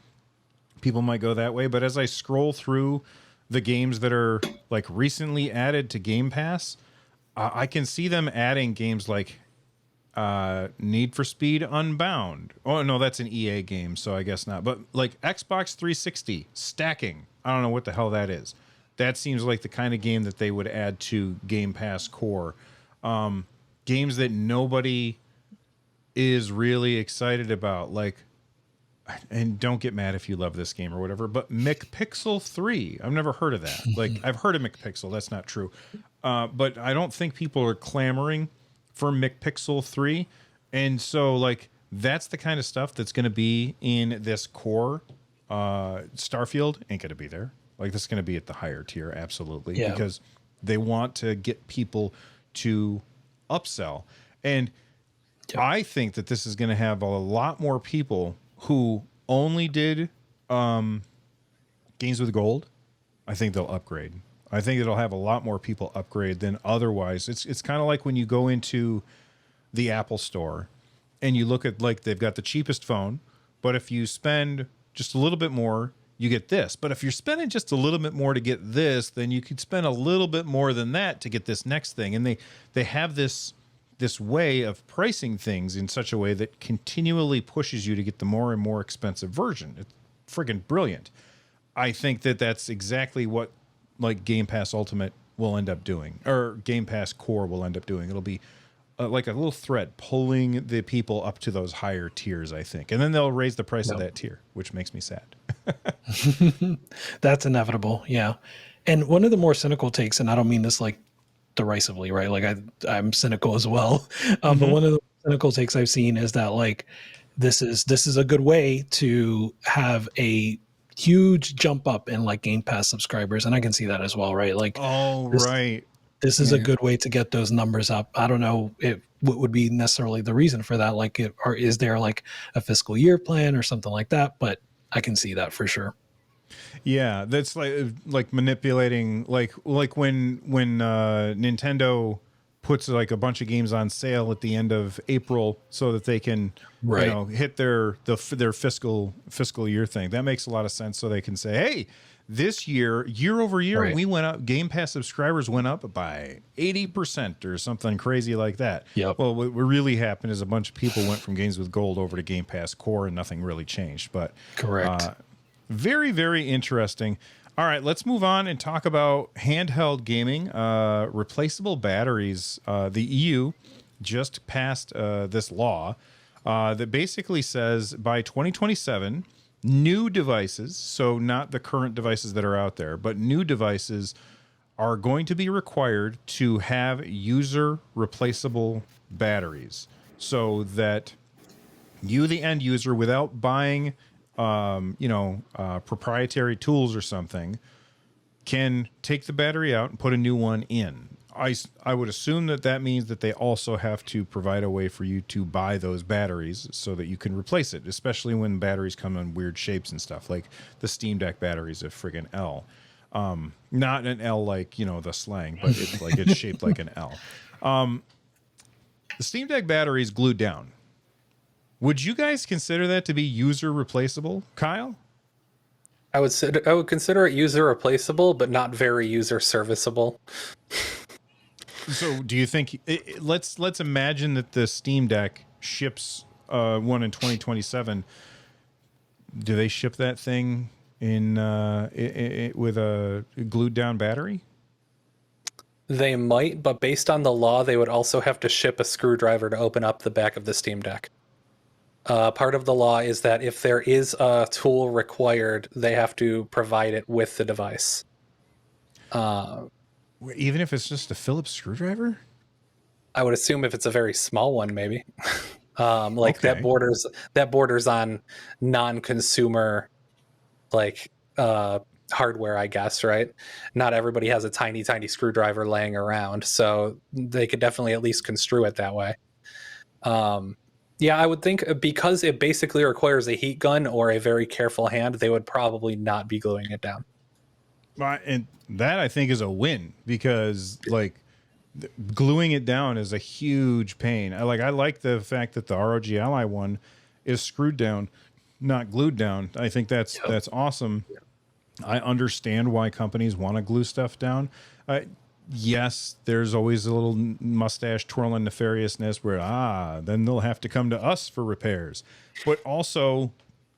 People might go that way. But as I scroll through the games that are, like, recently added to Game Pass, I can see them adding games like Need for Speed Unbound. Oh, no, that's an EA game, so I guess not. But, like, Xbox 360 stacking. I don't know what the hell that is. That seems like the kind of game that they would add to Game Pass Core. Games that nobody is really excited about, like, and don't get mad if you love this game or whatever, but McPixel 3. I've never heard of that. Like, I've heard of McPixel. That's not true. But I don't think people are clamoring for McPixel 3. And so, like, that's the kind of stuff that's going to be in this core. Starfield ain't going to be there. Like, this is going to be at the higher tier, absolutely, Yeah. because they want to get people to upsell. And I think that this is going to have a lot more people who only did games with gold. I think they'll upgrade. I think it'll have a lot more people upgrade than otherwise. It's kind of like when you go into the Apple store and you look at, like, they've got the cheapest phone, but if you spend just a little bit more, you get this. But if you're spending just a little bit more to get this, then you could spend a little bit more than that to get this next thing. And they have this way of pricing things in such a way that continually pushes you to get the more and more expensive version. It's friggin' brilliant. I think that that's exactly what, like, Game Pass Ultimate will end up doing, or Game Pass Core will end up doing. It'll be like a little thread pulling the people up to those higher tiers, I think. And then they'll raise the price of that tier, which makes me sad. That's inevitable. And one of the more cynical takes, and I don't mean this like derisively, right? Like I'm cynical as well. But one of the cynical takes I've seen is that, like, this is a good way to have a huge jump up in, like, Game Pass subscribers, and I can see that as well, right? Like, Right. this is a good way to get those numbers up. I don't know what would be necessarily the reason for that. Like, or is there like a fiscal year plan or something like that? But I can see that for sure. Yeah, that's like manipulating, like when Nintendo puts like a bunch of games on sale at the end of April so that they can hit their fiscal year thing. That makes a lot of sense. So they can say, hey, this year over year, we went up. Game Pass subscribers went up by 80% or something crazy like that. Yep. Well, what really happened is a bunch of people went from games with gold over to Game Pass Core, and nothing really changed. But correct. Very, very interesting. All right, let's move on and talk about handheld gaming. Replaceable batteries. The EU just passed this law that basically says by 2027, new devices, so not the current devices that are out there, but new devices are going to be required to have user replaceable batteries, so that you, the end user, without buying proprietary tools or something, can take the battery out and put a new one in. I would assume that means that they also have to provide a way for you to buy those batteries so that you can replace it, especially when batteries come in weird shapes and stuff, like the Steam Deck battery is a friggin' L. Not an L like, the slang, but it's like it's shaped like an L. The Steam Deck battery is glued down. Would you guys consider that to be user replaceable, Kyle? I would consider it user replaceable, but not very user serviceable. So, do you think? Let's imagine that the Steam Deck ships one in 2027. Do they ship that thing in with a glued down battery? They might, but based on the law, they would also have to ship a screwdriver to open up the back of the Steam Deck. Part of the law is that if there is a tool required, they have to provide it with the device. Even if it's just a Phillips screwdriver? I would assume if it's a very small one, maybe. That borders on non-consumer, like, hardware, I guess, right? Not everybody has a tiny screwdriver laying around, so they could definitely at least construe it that way. Yeah, I would think because it basically requires a heat gun or a very careful hand, they would probably not be gluing it down. And that, I think, is a win, because like gluing it down is a huge pain. I like the fact that the ROG Ally one is screwed down, not glued down. I think that's awesome. I understand why companies want to glue stuff down. Yes, there's always a little mustache twirling nefariousness where, then they'll have to come to us for repairs. But also,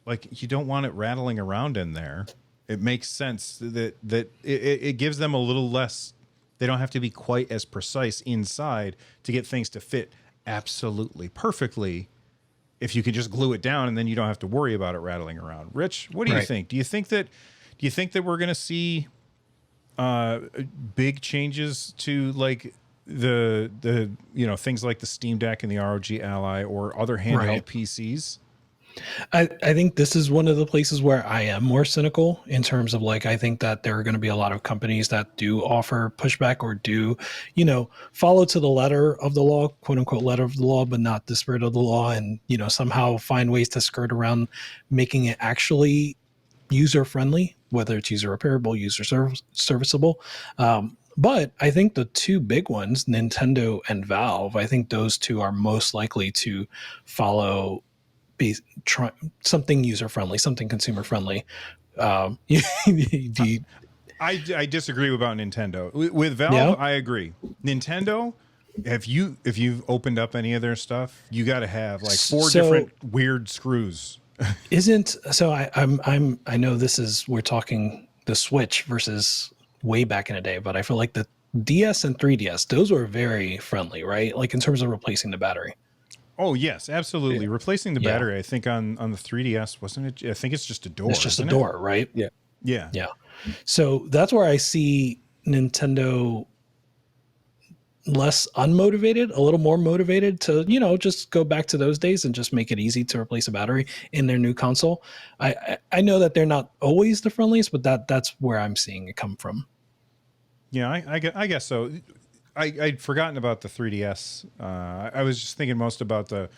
like, you don't want it rattling around in there. It makes sense that it gives them a little less. They don't have to be quite as precise inside to get things to fit absolutely perfectly if you can just glue it down and then you don't have to worry about it rattling around. Rich, what do you think? Do you think that we're going to see big changes to, like, the things like the Steam Deck and the ROG Ally or other handheld Right. PCs. I think this is one of the places where I am more cynical in terms of like, I think that there are going to be a lot of companies that do offer pushback or do, follow to the letter of the law, quote unquote, letter of the law, but not the spirit of the law, and, somehow find ways to skirt around making it actually user friendly, whether it's user repairable, serviceable. But I think the two big ones, Nintendo and Valve, I think those two are most likely to follow something user friendly, something consumer friendly. I disagree about Nintendo. With Valve, Yeah? I agree. Nintendo, if you've opened up any of their stuff, you got to have like four different weird screws. I know we're talking the Switch versus way back in the day, but I feel like the DS and 3DS, those were very friendly, right? Like in terms of replacing the battery. Oh yes, absolutely. Yeah. Replacing the battery, I think on the 3DS, wasn't it? I think it's just a door. It's just a door, right? Yeah. Yeah. Yeah. So that's where I see Nintendo less unmotivated, a little more motivated to, just go back to those days and just make it easy to replace a battery in their new console. I know that they're not always the friendliest, but that's where I'm seeing it come from. Yeah, I guess so. I'd forgotten about the 3DS. I was just thinking most about the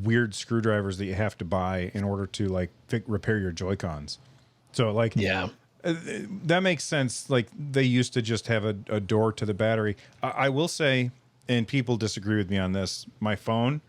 weird screwdrivers that you have to buy in order to like repair your Joy-Cons. So like, yeah, that makes sense. Like they used to just have a door to the battery. I will say, and people disagree with me on this, my phone,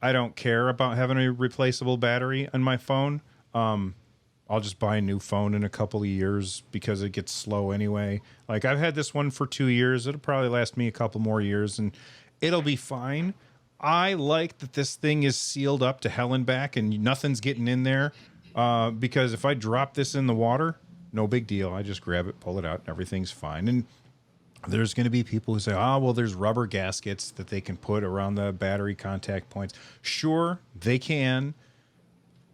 I don't care about having a replaceable battery on my phone. I'll just buy a new phone in a couple of years because it gets slow anyway. Like I've had this one for 2 years. It'll probably last me a couple more years and it'll be fine. I like that this thing is sealed up to hell and back and nothing's getting in there. Because if I drop this in the water, no big deal. I just grab it, pull it out, and everything's fine. And there's going to be people who say, well, there's rubber gaskets that they can put around the battery contact points. Sure, they can.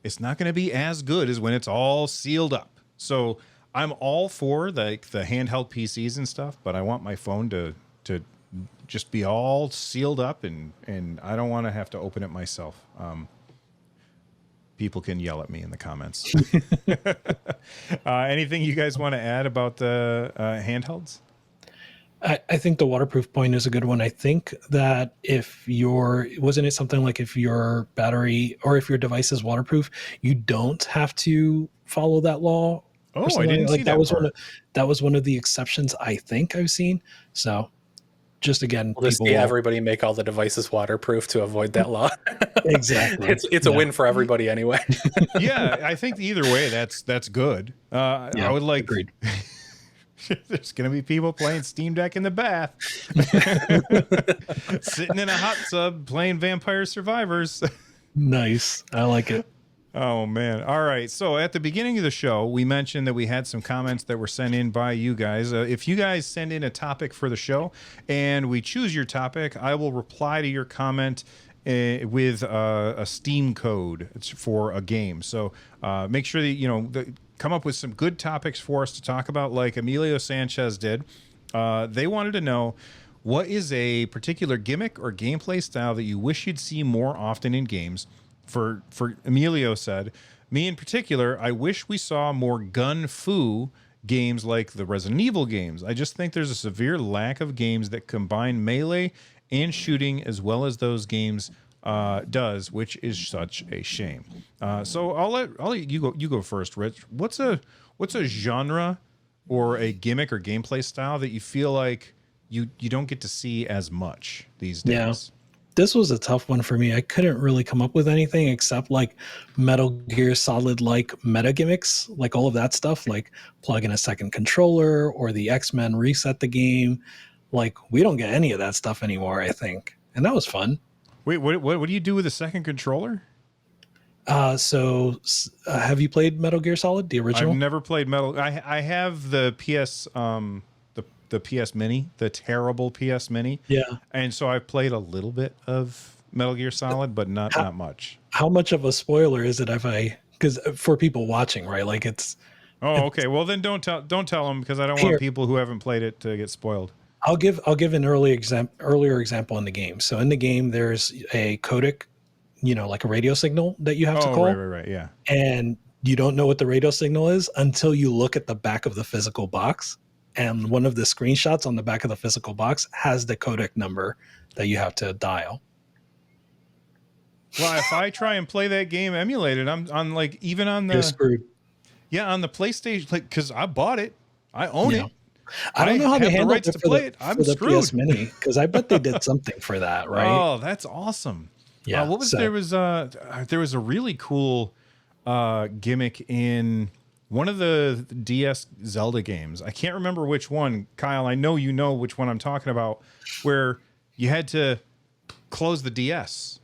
It's not going to be as good as when it's all sealed up. So I'm all for the handheld PCs and stuff, but I want my phone to just be all sealed up, and I don't want to have to open it myself. People can yell at me in the comments. Anything you guys want to add about the handhelds? I think the waterproof point is a good one. I think that wasn't it something like if your battery or if your device is waterproof, you don't have to follow that law? Oh, I didn't see that part. That was one of the exceptions I think I've seen. So just again, we'll just see everybody make all the devices waterproof to avoid that law. Exactly. It's a win for everybody anyway. Yeah, I think either way, that's good. I would like. Agreed. There's going to be people playing Steam Deck in the bath, sitting in a hot tub playing Vampire Survivors. Nice. I like it. Oh, man. All right. So at the beginning of the show, we mentioned that we had some comments that were sent in by you guys. If you guys send in a topic for the show and we choose your topic, I will reply to your comment with a Steam code for a game. So make sure that, come up with some good topics for us to talk about, like Emilio Sanchez did. They wanted to know, what is a particular gimmick or gameplay style that you wish you'd see more often in games? For Emilio said, me in particular, I wish we saw more gun-fu games like the Resident Evil games. I just think there's a severe lack of games that combine melee and shooting as well as those games does, which is such a shame. So I'll let you go. You go first, Rich. What's a genre or a gimmick or gameplay style that you feel like you don't get to see as much these days? Yeah. This was a tough one for me. I couldn't really come up with anything except like Metal Gear Solid like meta gimmicks, like all of that stuff, like plug in a second controller or the X-Men reset the game. Like we don't get any of that stuff anymore, I think. And that was fun. Wait, what do you do with a second controller? Have you played Metal Gear Solid, the original? I've never played Metal. I have the PS the PS Mini, the terrible PS Mini. Yeah. And so I've played a little bit of Metal Gear Solid, but not much. How much of a spoiler is it because for people watching, right? Like it's. Oh, okay. Well, then don't tell them, because I don't want people who haven't played it to get spoiled. I'll give an earlier example in the game. So in the game, there's a codec, like a radio signal that you have to Oh, call, right, yeah. and you don't know what the radio signal is until you look at the back of the physical box. And one of the screenshots on the back of the physical box has the codec number that you have to dial. Well, if I try and play that game emulated, I'm on like even on You're the screwed. on the PlayStation, like because I bought it, I own it. I don't know how they have the handled rights it to for play the, it. I'm for the screwed. PS Mini, because I bet they did something for that, right? Oh, that's awesome. Yeah. What was there was a really cool gimmick in one of the DS Zelda games. I can't remember which one. Kyle, I know you know which one I'm talking about, where you had to close the DS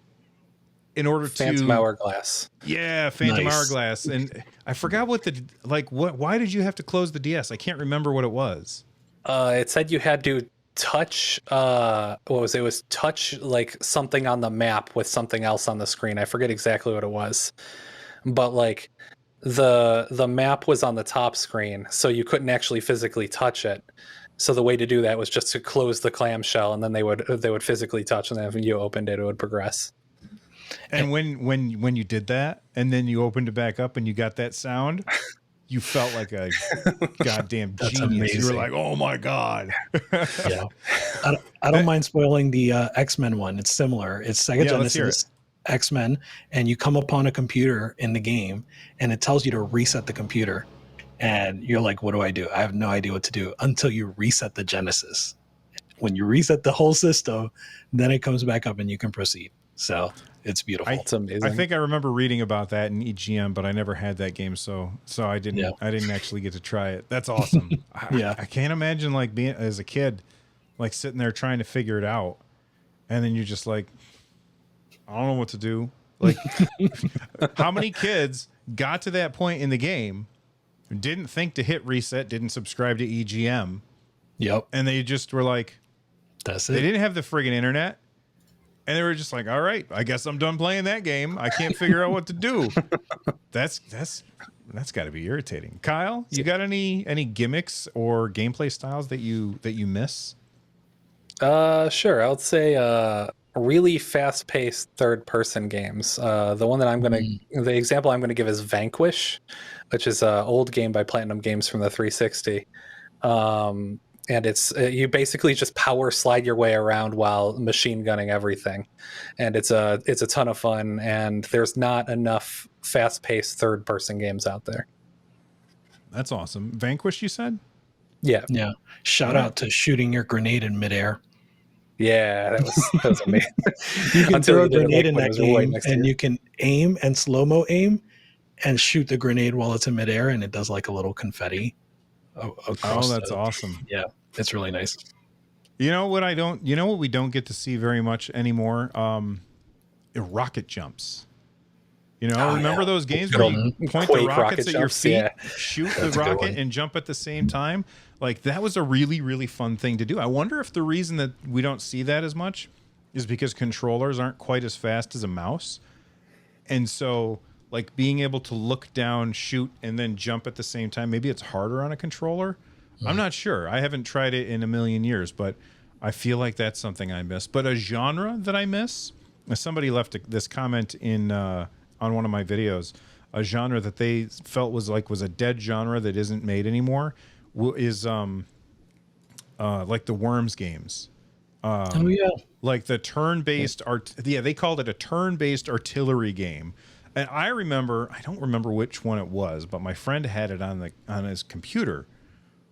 in order Phantom to Hourglass. Yeah, Phantom Nice. Hourglass. And I forgot what why did you have to close the DS? I can't remember what it was. It said you had to touch what was it? It was touch like something on the map with something else on the screen. I forget exactly what it was. But like the map was on the top screen, so you couldn't actually physically touch it. So the way to do that was just to close the clamshell, and then they would physically touch, and then if you opened it, it would progress. And when you did that, and then you opened it back up, and you got that sound, you felt like a goddamn That's genius. You were amazing. like, "Oh my god!" Yeah. I don't mind spoiling the X-Men one. It's similar. It's Sega Yeah, let's hear Genesis X-Men, and you come upon a computer in the game, and it tells you to reset the computer. And you're like, what do? I have no idea what to do until you reset the Genesis. When you reset the whole system, then it comes back up and you can proceed. So it's beautiful. It's amazing. I think I remember reading about that in EGM, but I never had that game, so I didn't. Yeah. I didn't actually get to try it. That's awesome. Yeah. I can't imagine like being as a kid, like sitting there trying to figure it out, and then you're just like, I don't know what to do. Like, how many kids got to that point in the game, didn't think to hit reset, didn't subscribe to EGM, Yep. and they just were like, That's they it. didn't have the friggin' internet. And they were just like, all right, I guess I'm done playing that game. I can't figure out what to do. That's got to be irritating. Kyle, you got any gimmicks or gameplay styles that you miss? Sure. I would say really fast-paced third-person games. The one that the example I'm gonna give is Vanquish, which is an old game by Platinum Games from the 360. And it's you basically just power slide your way around while machine gunning everything, and it's a ton of fun. And there's not enough fast-paced third-person games out there. That's awesome. Vanquish, you said? Yeah, Yeah. Shout out to shooting your grenade in midair. yeah, that was amazing. You can Until throw a you did it, like, grenade in when it that was right game, next to and you. you can aim and slow-mo aim and shoot the grenade while it's in midair, and it does like a little confetti across. Oh, that's awesome. Yeah, it's really nice. You know what we don't get to see very much anymore? Rocket jumps. You know, remember those games where you point Quake the rockets rocket at your jumps, feet, yeah. shoot the That's a good rocket, one. and jump at the same time? Like, that was a really, really fun thing to do. I wonder if the reason that we don't see that as much is because controllers aren't quite as fast as a mouse. And so, like, being able to look down, shoot, and then jump at the same time, maybe it's harder on a controller. I'm not sure. I haven't tried it in a million years, but I feel like that's something I miss. But a genre that I miss, somebody left this comment in on one of my videos, a genre that they felt was a dead genre that isn't made anymore is like the Worms games. Oh yeah. Like the turn-based they called it a turn-based artillery game. And I don't remember which one it was, but my friend had it on his computer,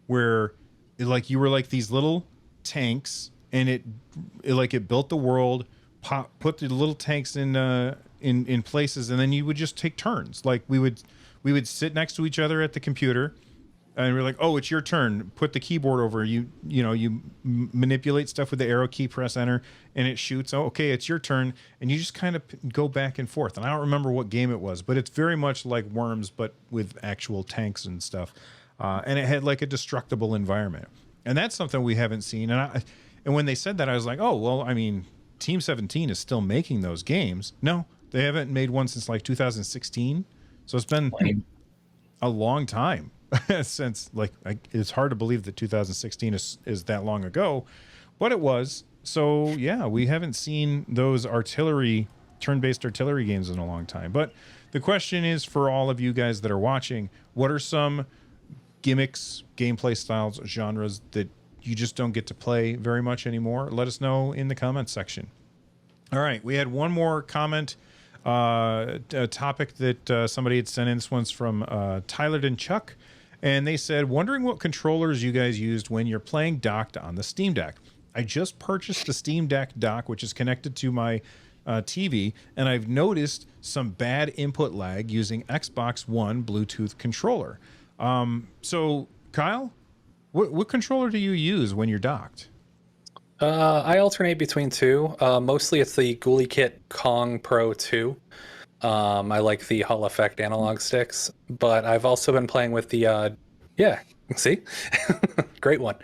where you were like these little tanks, and it built the world, put the little tanks in places, and then you would just take turns. Like we would sit next to each other at the computer, and we're like, oh, it's your turn. Put the keyboard over you. You manipulate stuff with the arrow key, press enter, and it shoots. Oh, okay, it's your turn, and you just kind of go back and forth. And I don't remember what game it was, but it's very much like Worms, but with actual tanks and stuff. And it had like a destructible environment, and that's something we haven't seen. And when they said that, I was like, oh, well, I mean, Team 17 is still making those games. No, they haven't made one since like 2016, so it's been a long time. since it's hard to believe that 2016 is that long ago, but it was. So yeah, we haven't seen those turn-based artillery games in a long time. But the question is, for all of you guys that are watching, what are some gimmicks, gameplay styles, genres that you just don't get to play very much anymore? Let us know in the comments section. All right, we had one more comment, a topic that somebody had sent in. This one's from Tyler and Chuck, and they said, wondering what controllers you guys used when you're playing docked on the Steam Deck. I just purchased the Steam Deck dock, which is connected to my TV, and I've noticed some bad input lag using Xbox One Bluetooth controller. So, Kyle, what controller do you use when you're docked? I alternate between two. Mostly it's the Ghoulie Kit Kong Pro 2. I like the Hall Effect analog sticks, but I've also been playing with the see? Great one.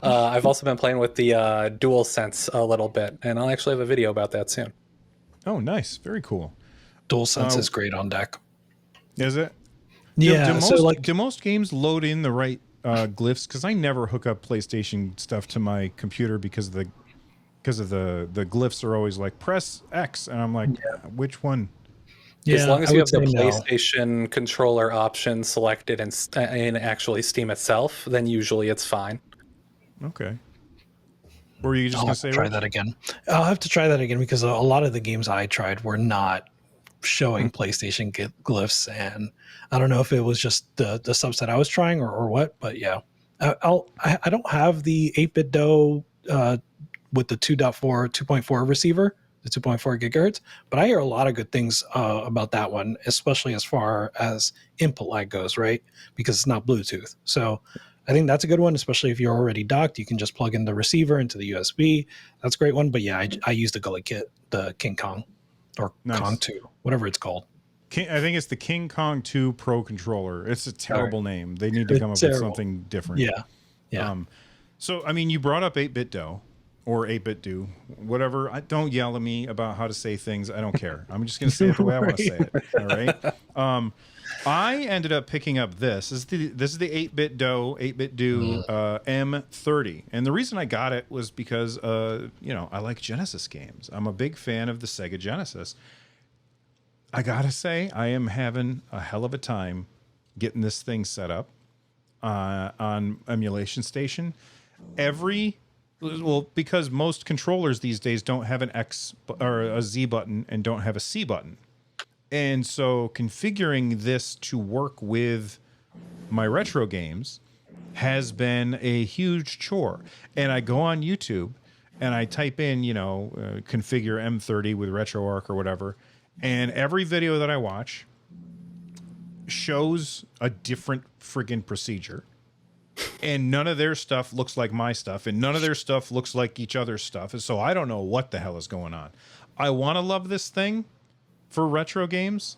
I've also been playing with the DualSense a little bit, and I'll actually have a video about that soon. Oh, nice. Very cool. DualSense is great on deck. Is it? Yeah. Do most games load in the right glyphs? Because I never hook up PlayStation stuff to my computer because the glyphs are always like press X, and I'm like, which one? Yeah, as long as you have the PlayStation controller option selected in actually Steam itself, then usually it's fine. Okay. Or are you just going to say try that again? I'll have to try that again because a lot of the games I tried were not showing PlayStation glyphs, and I don't know if it was just the subset I was trying or what, but yeah. I don't have the 8-bit DOE with the 2.4 receiver, the 2.4 gigahertz, but I hear a lot of good things about that one, especially as far as input lag goes, right? Because it's not Bluetooth. So I think that's a good one, especially if you're already docked. You can just plug in the receiver into the USB. That's a great one. But yeah, I use the Ghoulie Kit, the King Kong or Kong 2, whatever it's called. I think it's the King Kong 2 Pro controller. It's a terrible name. They need to come up with something different. Yeah. So, I mean, you brought up 8-bit DOE or 8-bit DOE, whatever. Don't yell at me about how to say things. I don't care. I'm just going to say it the way I want to say it. All right. I ended up picking up this. This is the 8-bit DOE M30, and the reason I got it was because I like Genesis games. I'm a big fan of the Sega Genesis. I gotta say, I am having a hell of a time getting this thing set up on Emulation Station. Because most controllers these days don't have an X or a Z button and don't have a C button. And so configuring this to work with my retro games has been a huge chore. And I go on YouTube and I type in, configure M30 with RetroArch or whatever. And every video that I watch shows a different friggin' procedure. And none of their stuff looks like my stuff. And none of their stuff looks like each other's stuff. And so I don't know what the hell is going on. I want to love this thing for retro games,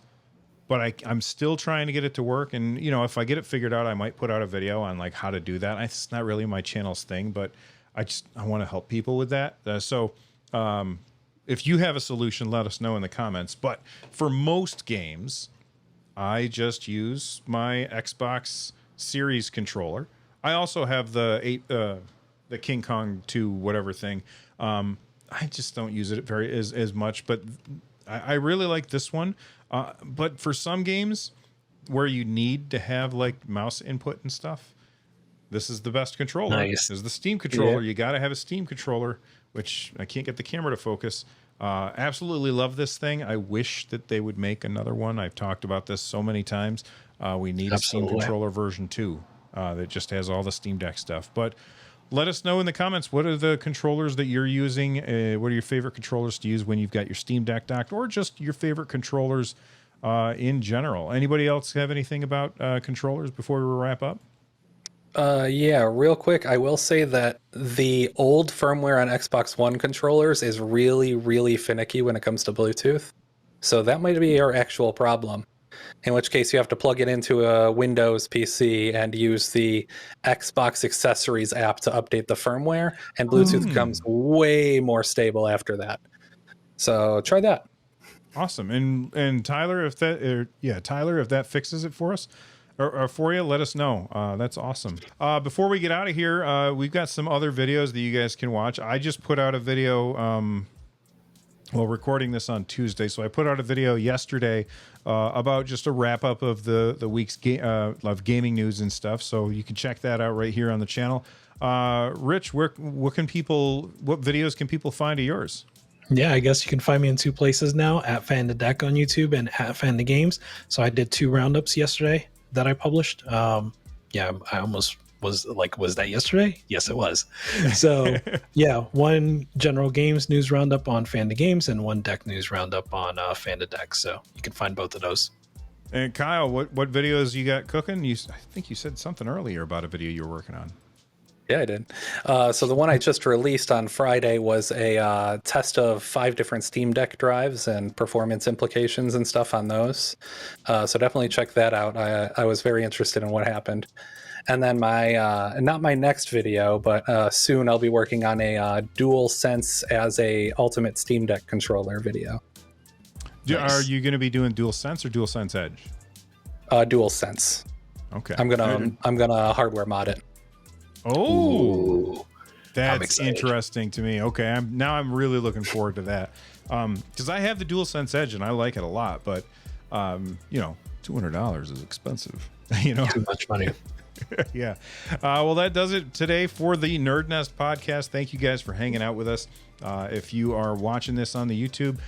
but I'm still trying to get it to work. And, if I get it figured out, I might put out a video on like how to do that. It's not really my channel's thing, but I want to help people with that. If you have a solution, let us know in the comments. But for most games, I just use my Xbox Series controller. I also have the King Kong 2 whatever thing. I just don't use it as much, but I really like this one. But for some games where you need to have like mouse input and stuff, this is the best controller. Nice. This is the Steam controller. Yeah. You got to have a Steam controller, which I can't get the camera to focus. Absolutely love this thing. I wish that they would make another one. I've talked about this so many times. We need a Steam controller version 2 that just has all the Steam Deck stuff. But let us know in the comments, what are the controllers that you're using? What are your favorite controllers to use when you've got your Steam Deck docked, or just your favorite controllers in general? Anybody else have anything about controllers before we wrap up? Yeah, real quick, I will say that the old firmware on Xbox One controllers is really, really finicky when it comes to Bluetooth. So that might be your actual problem. In which case you have to plug it into a Windows PC and use the Xbox Accessories app to update the firmware, and Bluetooth becomes way more stable after that. So try that. Awesome. And Tyler, if that fixes it for us, or for you, let us know. That's awesome. Before we get out of here, we've got some other videos that you guys can watch. I just put out a video. Well, recording this on Tuesday, so I put out a video yesterday about just a wrap up of the week's of gaming news and stuff. So you can check that out right here on the channel. Rich, what videos can people find of yours? Yeah, I guess you can find me in two places now, at FandaDeck on YouTube and at Fanda Games. So I did 2 roundups yesterday that I published. Yeah, I almost was like, was that yesterday? Yes, it was. So yeah, one general games news roundup on Fanda Games and one deck news roundup on FandaDeck. So you can find both of those. And Kyle, what videos you got cooking? I think you said something earlier about a video you were working on. Yeah, I did. So the one I just released on Friday was a test of 5 different Steam Deck drives and performance implications and stuff on those. So definitely check that out. I was very interested in what happened. And then not my next video, but soon I'll be working on a DualSense as a Ultimate Steam Deck controller video. Nice. Are you going to be doing DualSense or DualSense Edge? DualSense. Okay. I'm gonna hardware mod it. Oh, Ooh, that's interesting to me. Okay, I'm really looking forward to that. Because I have the DualSense Edge and I like it a lot, but $200 is expensive. Too much money. Yeah. Well, that does it today for the NerdNest podcast. Thank you guys for hanging out with us. If you are watching this on the YouTube,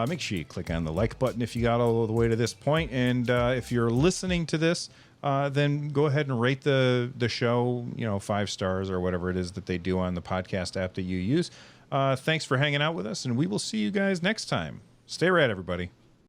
make sure you click on the like button if you got all the way to this point. And if you're listening to this, then go ahead and rate the show, 5 stars or whatever it is that they do on the podcast app that you use. Thanks for hanging out with us, and we will see you guys next time. Stay rad, everybody.